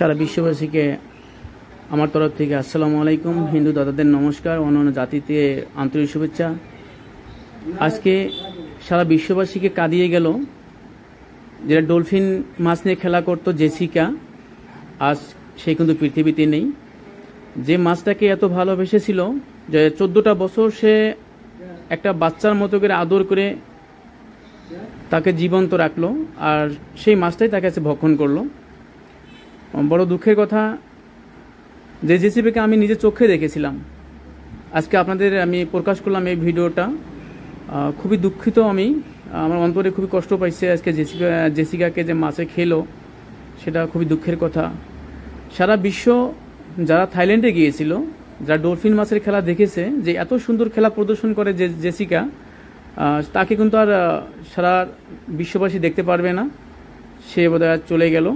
সারা বিশ্ববাসীকে আমার তরফ থেকে আসসালামু আলাইকুম। হিন্দু দাদাদের নমস্কার, অন্যান্য জাতিতে আন্তরিক শুভেচ্ছা। আজকে সারা বিশ্ববাসীকে কাঁদিয়ে গেল যেটা ডলফিন মাছ নিয়ে খেলা করতো জেসিকা, আজ সে কিন্তু পৃথিবীতে নেই। যে মাছটাকে এত ভালোবেসেছিল যে 14টা বছর সে একটা বাচ্চার মতো করে আদর করে তাকে জীবন্ত রাখলো, আর সেই মাছটাই তাকে কাছে ভক্ষণ করলো। বড় দুঃখের কথা যে জেসিবিকে আমি নিজে চোখে দেখেছিলাম, আজকে আপনাদের আমি প্রকাশ করলাম এই ভিডিওটা। খুবই দুঃখিত আমি, আমার অন্তরে খুবই কষ্ট পাইছে। আজকে জেসিকাকে যে মাছে খেলো সেটা খুবই দুঃখের কথা। সারা বিশ্ব যারা থাইল্যান্ডে গিয়েছিল, যারা ডলফিন মাছের খেলা দেখেছে যে এত সুন্দর খেলা প্রদর্শন করে যে জেসিকা, তাকে কিন্তু আর সারা বিশ্ববাসী দেখতে পারবে না। সে বোধহয় চলে গেল।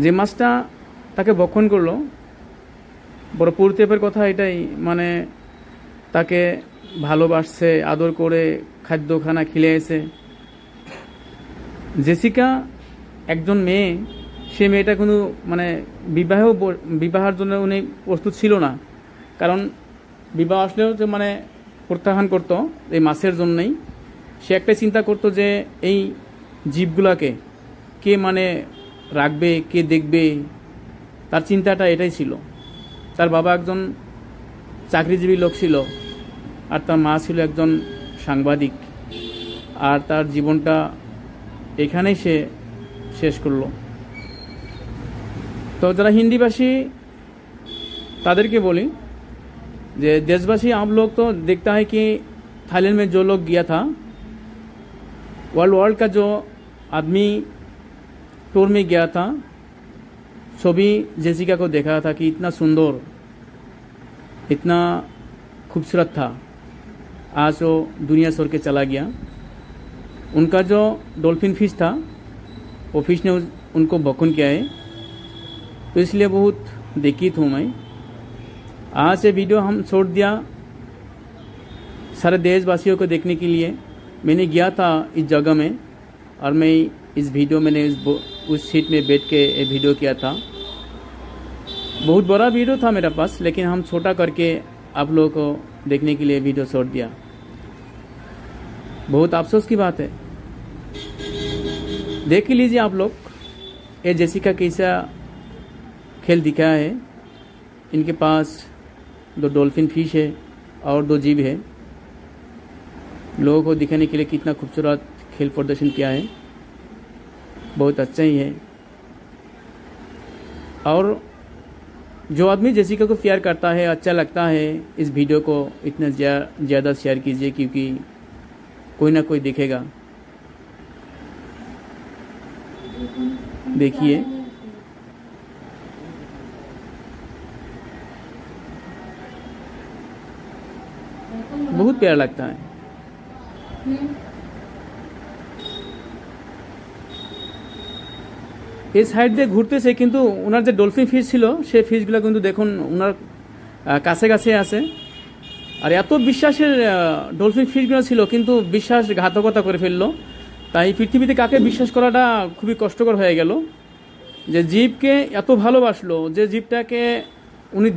যে মাছটা তাকে ভক্ষণ করলো, বড় পরিতাপের কথা এটাই। মানে তাকে ভালোবাসছে, আদর করে খাদ্য খানা খিলিয়েছে। জেসিকা একজন মেয়ে, সে মেয়েটা কিন্তু মানে বিবাহের জন্য উনি প্রস্তুত ছিল না, কারণ বিবাহ আসলেও যে মানে প্রত্যাখ্যান করতো এই মাছের জন্যই। সে একটাই চিন্তা করতো যে এই জীবগুলাকে কে মানে রাখবে, কে দেখবে, তার চিন্তাটা এটাই ছিল। তার বাবা একজন চাকরিজীবী লোক ছিল, আর তার মা ছিল একজন সাংবাদিক, আর তার জীবনটা এখানেই সে শেষ করলো। তো যারা हिंदीभाषी तादेरके बोली जे देशवासी आप लोग तो देखता है कि थाईलैंड में जो लोग गया था, वर्ल्ड का जो आदमी टूर में गया था, सभी जेसिका को देखा था कि इतना सुंदर, इतना खूबसूरत था। आज वो दुनिया छोड़ के चला गया। उनका जो डॉल्फिन फिश था, वो फिश ने उनको भक्षण किया है, तो इसलिए बहुत दुखित हूँ मैं। आज ये वीडियो हम छोड़ दिया सारे देशवासियों को देखने के लिए। मैंने गया था इस जगह में, और मैं इस वीडियो मैंने उस सीट में बैठ के ये वीडियो किया था। बहुत बड़ा वीडियो था मेरे पास, लेकिन हम छोटा करके आप लोगों को देखने के लिए वीडियो छोड़ दिया। बहुत अफसोस की बात है। देख लीजिए आप लोग ये जेसिका कैसा खेल दिखाया है। इनके पास 2 डॉल्फिन फिश है और 2 जीव है। लोगों को दिखाने के लिए कितना खूबसूरत खेल प्रदर्शन किया है, बहुत अच्छा ही है। और जो आदमी जेसिका को प्यार करता है, अच्छा लगता है, इस वीडियो को इतना ज़्यादा शेयर कीजिए, क्योंकि कोई ना कोई देखेगा। देखिए बहुत प्यारा लगता है। এই সাইড দিয়ে ঘুরতেছে, কিন্তু ওনার যে ডলফিন ফিশ ছিল সেই ফিশগুলো কিন্তু দেখুন ওনার কাছে কাছে আছে। আর এত বিশ্বাসের ডলফিন ফিশগুলো ছিল, কিন্তু বিশ্বাসঘাতকতা করে ফেললো। তাই পৃথিবীতে কাকে বিশ্বাস করাটা খুবই কষ্টকর হয়ে গেল। যে জীবকে এত ভালোবাসলো, যে জীবটাকে উনি